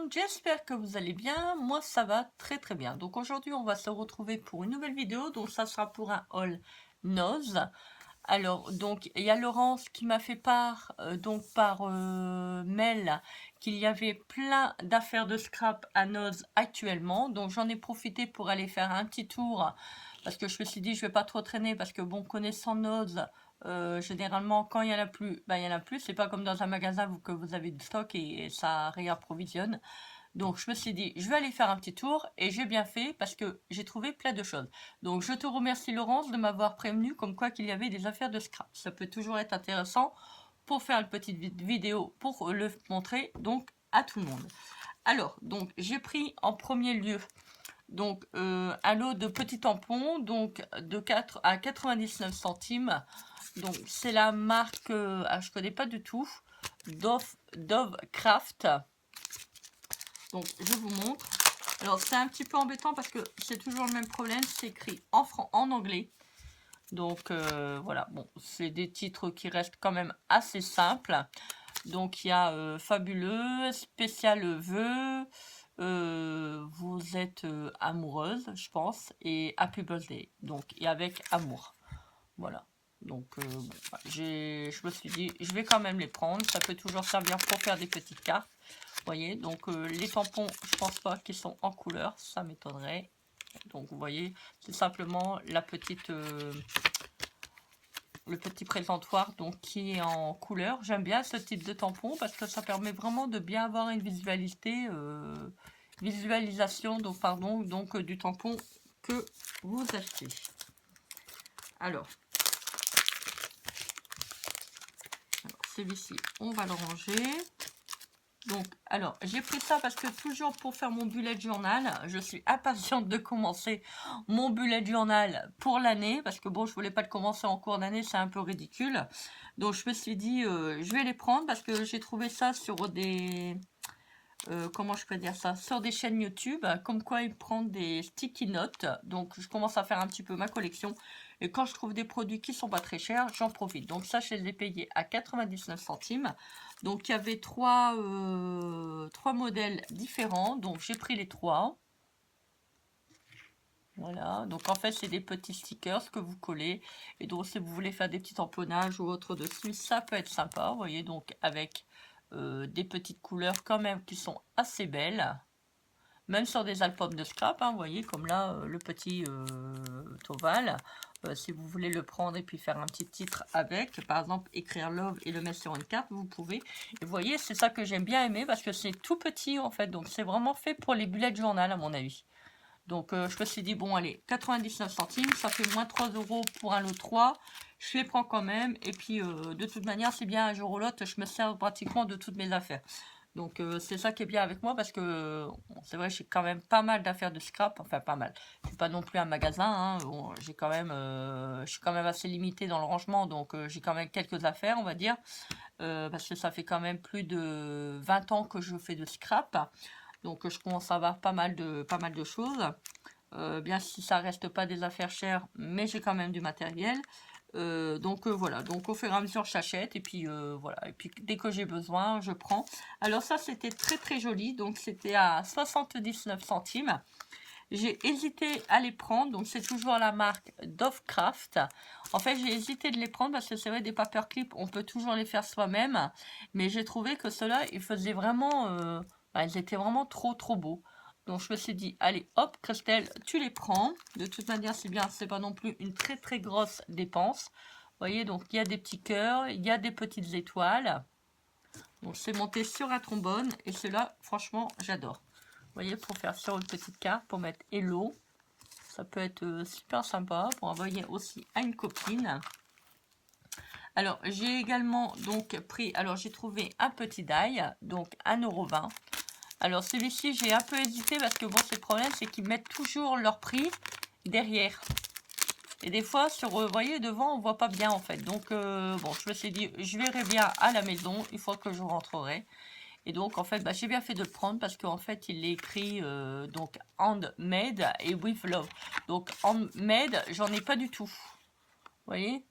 monde, j'espère que vous allez bien, moi ça va très très bien. Donc aujourd'hui on va se retrouver pour une nouvelle vidéo, donc ça sera pour un haul Nose. Alors donc il y a Laurence qui m'a fait part donc par mail qu'il y avait plein d'affaires de scrap à Nose actuellement, donc j'en ai profité pour aller faire un petit tour parce que je me suis dit je vais pas trop traîner parce que bon, connaissant Nose, généralement quand il y en a plus, bah il y en a plus, c'est pas comme dans un magasin que vous avez du stock et ça réapprovisionne. Donc je me suis dit je vais aller faire un petit tour et j'ai bien fait parce que j'ai trouvé plein de choses. Donc je te remercie Laurence de m'avoir prévenu comme quoi qu'il y avait des affaires de scrap. Ça peut toujours être intéressant pour faire une petite vidéo pour le montrer donc à tout le monde. Alors donc j'ai pris en premier lieu donc un lot de petits tampons donc de 4 à 99 centimes. Donc c'est la marque je connais pas du tout, Dove Craft. Donc je vous montre. Alors c'est un petit peu embêtant parce que c'est toujours le même problème, c'est écrit en anglais. Donc voilà, bon, c'est des titres qui restent quand même assez simples. Donc il y a Fabuleux, Spécial Vœu, Vous êtes amoureuse, je pense, et Happy Birthday. Donc, et avec amour. Voilà. Donc, bon, je me suis dit, je vais quand même les prendre. Ça peut toujours servir pour faire des petites cartes. Vous voyez, donc les tampons, je pense pas qu'ils sont en couleur. Ça m'étonnerait. Donc, vous voyez, c'est simplement la petite... le petit présentoir donc qui est en couleur. J'aime bien ce type de tampon parce que ça permet vraiment de bien avoir une visualisation donc pardon donc du tampon que vous achetez. Alors celui-ci on va le ranger. Donc, alors, j'ai pris ça parce que toujours pour faire mon bullet journal, je suis impatiente de commencer mon bullet journal pour l'année, parce que bon, je voulais pas le commencer en cours d'année, c'est un peu ridicule. Donc, je me suis dit, je vais les prendre parce que j'ai trouvé ça sur des... comment je peux dire ça, sur des chaînes YouTube, comme quoi ils prennent des sticky notes. Donc, je commence à faire un petit peu ma collection. Et quand je trouve des produits qui sont pas très chers, j'en profite. Donc, ça, je les ai payés à 99 centimes. Donc, il y avait trois modèles différents. Donc, j'ai pris les trois. Voilà. Donc, en fait, c'est des petits stickers que vous collez. Et donc, si vous voulez faire des petits tamponnages ou autre dessus, ça peut être sympa. Vous voyez, donc, avec des petites couleurs quand même qui sont assez belles. Même sur des albums de scrap, hein, vous voyez, comme là, le petit Toval. Si vous voulez le prendre et puis faire un petit titre avec, par exemple, écrire Love et le mettre sur une carte, vous pouvez. Et vous voyez, c'est ça que j'aime bien aimer parce que c'est tout petit, en fait. Donc, c'est vraiment fait pour les bullet journal, à mon avis. Donc, je me suis dit, bon, allez, 99 centimes, ça fait moins 3 € pour un lot 3. Je les prends quand même. Et puis, de toute manière, c'est bien un jour ou l'autre, je me sers pratiquement de toutes mes affaires. Donc c'est ça qui est bien avec moi parce que bon, c'est vrai j'ai quand même pas mal d'affaires de scrap, enfin pas mal. C'est pas non plus un magasin, hein. Bon, j'ai quand même, je suis quand même assez limitée dans le rangement, donc j'ai quand même quelques affaires, on va dire, parce que ça fait quand même plus de 20 ans que je fais de scrap, donc je commence à avoir pas mal de choses. Bien si ça reste pas des affaires chères, mais j'ai quand même du matériel. Donc voilà, donc au fur et à mesure j'achète et puis voilà, et puis dès que j'ai besoin je prends. Alors ça c'était très très joli, donc c'était à 79 centimes. J'ai hésité à les prendre, donc c'est toujours la marque Dovecraft. En fait j'ai hésité de les prendre parce que c'est vrai des paperclips on peut toujours les faire soi-même, mais j'ai trouvé que ceux-là ils faisaient vraiment, ils étaient vraiment trop beaux. Donc je me suis dit, allez hop Christelle, tu les prends. De toute manière c'est bien, c'est pas non plus une très grosse dépense. Vous voyez, donc il y a des petits cœurs, il y a des petites étoiles. Donc c'est monté sur un trombone et cela franchement j'adore. Vous voyez, pour faire sur une petite carte, pour mettre hello. Ça peut être super sympa pour envoyer aussi à une copine. Alors j'ai également donc pris, alors j'ai trouvé un petit die, donc 1,20 €. Alors celui-ci j'ai un peu hésité parce que bon c'est le problème c'est qu'ils mettent toujours leur prix derrière. Et des fois sur, vous voyez devant on voit pas bien en fait. Donc bon je me suis dit je verrai bien à la maison une fois que je rentrerai. Et donc en fait bah, j'ai bien fait de le prendre parce qu'en fait il est écrit donc handmade et with love. Donc handmade j'en ai pas du tout. Vous voyez.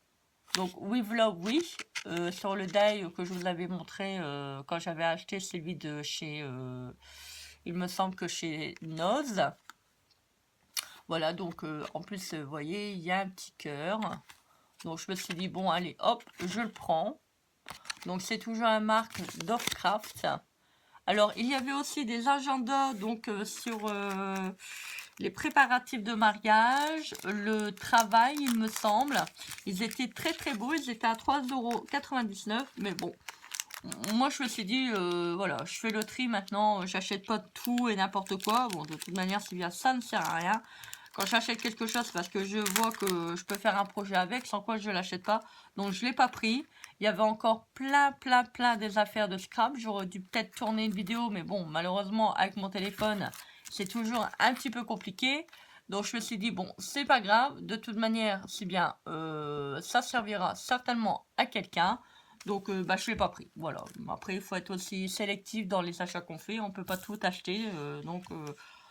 Donc with love oui. Sur le die que je vous avais montré quand j'avais acheté celui de chez il me semble que chez Noz. Voilà, donc en plus, vous voyez, il y a un petit cœur. Donc je me suis dit, bon, allez, hop, je le prends. Donc c'est toujours une marque Dovecraft. Alors, il y avait aussi des agendas donc sur les préparatifs de mariage, le travail, il me semble. Ils étaient très très beaux, ils étaient à 3,99 €. Mais bon, moi je me suis dit, voilà, je fais le tri maintenant, j'achète pas tout et n'importe quoi. Bon, de toute manière, c'est bien, ça ne sert à rien. Quand j'achète quelque chose, c'est parce que je vois que je peux faire un projet avec, sans quoi je ne l'achète pas. Donc je ne l'ai pas pris. Il y avait encore plein des affaires de scrap. J'aurais dû peut-être tourner une vidéo, mais bon, malheureusement, avec mon téléphone, c'est toujours un petit peu compliqué. Donc je me suis dit, bon, c'est pas grave. De toute manière, c'est bien, ça servira certainement à quelqu'un. Donc bah, je ne l'ai pas pris. Voilà. Après, il faut être aussi sélectif dans les achats qu'on fait. On ne peut pas tout acheter.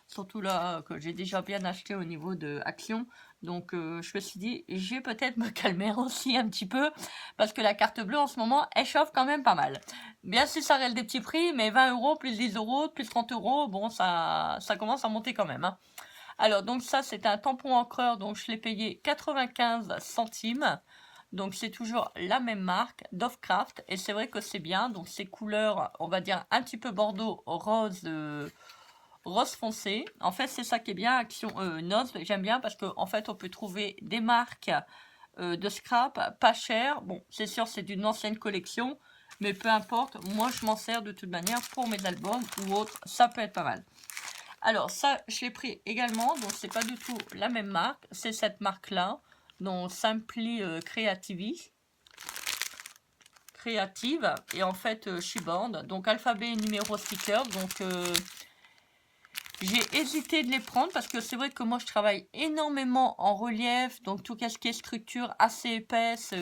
Surtout là que j'ai déjà bien acheté au niveau de Action. Donc je me suis dit, je vais peut-être me calmer aussi un petit peu, parce que la carte bleue en ce moment, elle chauffe quand même pas mal. Bien sûr, ça reste des petits prix, mais 20 € plus 10 €, plus 30 €, bon, ça commence à monter quand même. Hein. Alors, donc ça, c'est un tampon encreur, donc je l'ai payé 95 centimes. Donc c'est toujours la même marque, Dovecraft, et c'est vrai que c'est bien. Donc ces couleurs, on va dire un petit peu bordeaux, rose, rose foncé. En fait, c'est ça qui est bien. Action Noz, j'aime bien parce qu'en fait, on peut trouver des marques de scrap pas chères. Bon, c'est sûr, c'est d'une ancienne collection, mais peu importe. Moi, je m'en sers de toute manière pour mes albums ou autres. Ça peut être pas mal. Alors, ça, je l'ai pris également. Donc, c'est pas du tout la même marque. C'est cette marque-là, donc Simply Creative. Et en fait, Shiband. Donc, alphabet et numéro sticker. Donc, j'ai hésité de les prendre parce que c'est vrai que moi je travaille énormément en relief, donc tout ce qui est structure assez épaisse,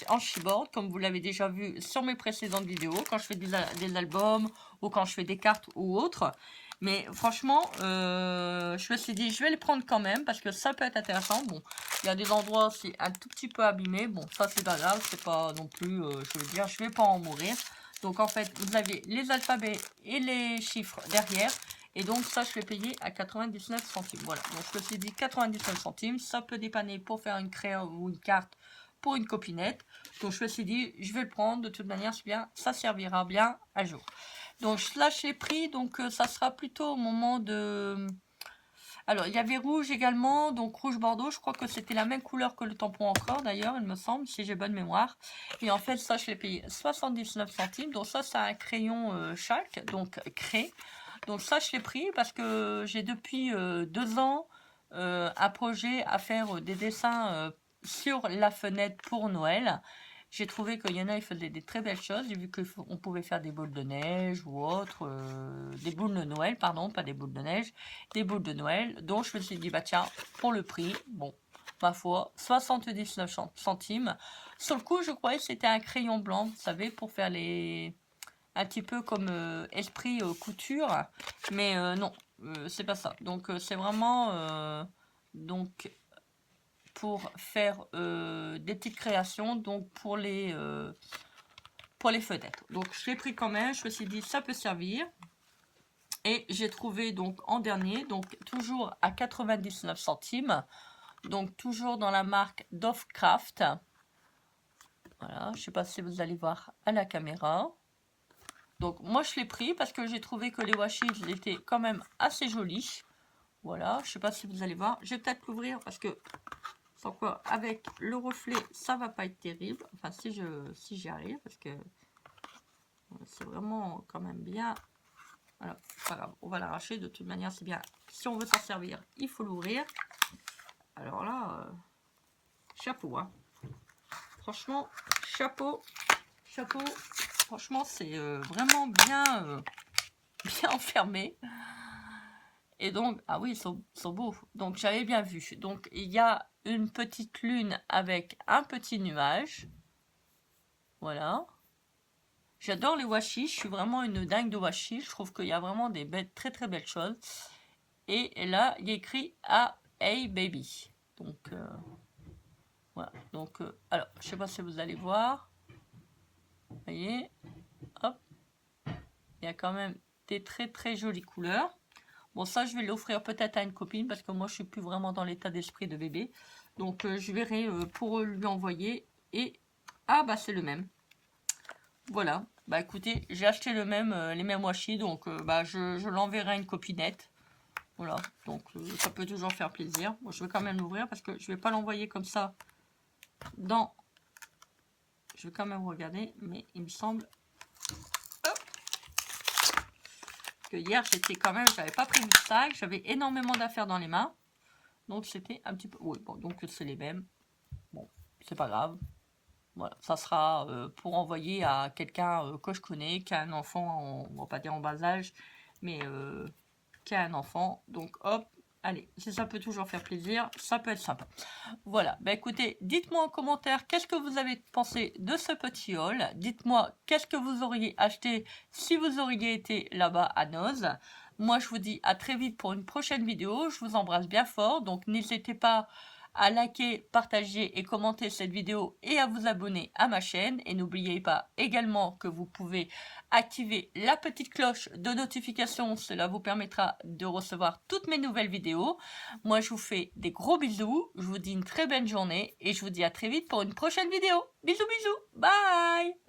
en chipboard, comme vous l'avez déjà vu sur mes précédentes vidéos, quand je fais des albums ou quand je fais des cartes ou autres. Mais franchement, je me suis dit, je vais les prendre quand même parce que ça peut être intéressant. Bon, il y a des endroits c'est un tout petit peu abîmé. Bon, ça c'est pas grave, c'est pas non plus, je veux dire, je vais pas en mourir. Donc en fait, vous avez les alphabets et les chiffres derrière. Et donc ça, je l'ai payé à 99 centimes. Voilà, donc je me suis dit 99 centimes, ça peut dépanner pour faire une crayon ou une carte pour une copinette. Donc je me suis dit, je vais le prendre, de toute manière, c'est bien, ça servira bien un jour. Donc là, je l'ai pris, donc ça sera plutôt au moment de... Alors, il y avait rouge également, donc rouge bordeaux, je crois que c'était la même couleur que le tampon encore d'ailleurs, il me semble, si j'ai bonne mémoire. Et en fait, ça, je l'ai payé 79 centimes, donc ça, c'est un crayon chaque, donc craie. Donc ça, je l'ai pris parce que j'ai depuis 2 ans un projet à faire des dessins sur la fenêtre pour Noël. J'ai trouvé qu'il y en a, ils faisaient des très belles choses. J'ai vu qu'on pouvait faire des boules de neige ou autre, des boules de Noël, pardon, pas des boules de neige, des boules de Noël. Donc je me suis dit, bah tiens, pour le prix, bon, ma foi, 79 centimes. Sur le coup, je croyais que c'était un crayon blanc, vous savez, pour faire les... un petit peu comme esprit couture, mais non, c'est pas ça. Donc c'est vraiment donc pour faire des petites créations, donc pour les fenêtres. Donc je l'ai pris quand même, je me suis dit ça peut servir. Et j'ai trouvé donc en dernier, donc toujours à 99 centimes, donc toujours dans la marque Dovecraft. Voilà, je sais pas si vous allez voir à la caméra. Donc moi je l'ai pris parce que j'ai trouvé que les washi étaient quand même assez jolis. Voilà, je sais pas si vous allez voir. Je vais peut-être l'ouvrir parce que sans quoi avec le reflet ça va pas être terrible. Enfin si j'y arrive parce que c'est vraiment quand même bien. Voilà, pas grave, on va l'arracher de toute manière, c'est bien. Si on veut s'en servir, il faut l'ouvrir. Alors là, chapeau, hein. Franchement, chapeau. Franchement, c'est vraiment bien enfermé. Et donc, ah oui, ils sont beaux. Donc, j'avais bien vu. Donc, il y a une petite lune avec un petit nuage. Voilà. J'adore les washi. Je suis vraiment une dingue de washi. Je trouve qu'il y a vraiment des très très belles choses. Et là, il y a écrit A Hey Baby. Donc, voilà. Donc, alors, je sais pas si vous allez voir. Vous voyez. Hop. Il y a quand même des très jolies couleurs. Bon, ça, je vais l'offrir peut-être à une copine parce que moi, je suis plus vraiment dans l'état d'esprit de bébé. Donc, je verrai pour lui envoyer. Et, ah, bah, c'est le même. Voilà. Bah, écoutez, j'ai acheté le même, les mêmes washi. Donc, bah, je l'enverrai à une copinette. Voilà. Donc, ça peut toujours faire plaisir. Bon, je vais quand même l'ouvrir parce que je vais pas l'envoyer comme ça dans... Je vais quand même regarder, mais il me semble... que hier j'étais quand même, j'avais pas pris du sac, j'avais énormément d'affaires dans les mains, donc c'était un petit peu, oui, bon, donc c'est les mêmes, bon, c'est pas grave, voilà, ça sera pour envoyer à quelqu'un que je connais, qui a un enfant, on va pas dire en bas âge, mais qui a un enfant, donc hop, allez, si ça peut toujours faire plaisir, ça peut être sympa. Voilà, bah écoutez, dites-moi en commentaire qu'est-ce que vous avez pensé de ce petit haul. Dites-moi qu'est-ce que vous auriez acheté si vous auriez été là-bas à Noz. Moi, je vous dis à très vite pour une prochaine vidéo. Je vous embrasse bien fort, donc n'hésitez pas à liker, partager et commenter cette vidéo et à vous abonner à ma chaîne. Et n'oubliez pas également que vous pouvez activer la petite cloche de notification. Cela vous permettra de recevoir toutes mes nouvelles vidéos. Moi, je vous fais des gros bisous. Je vous dis une très belle journée et je vous dis à très vite pour une prochaine vidéo. Bisous, bisous. Bye!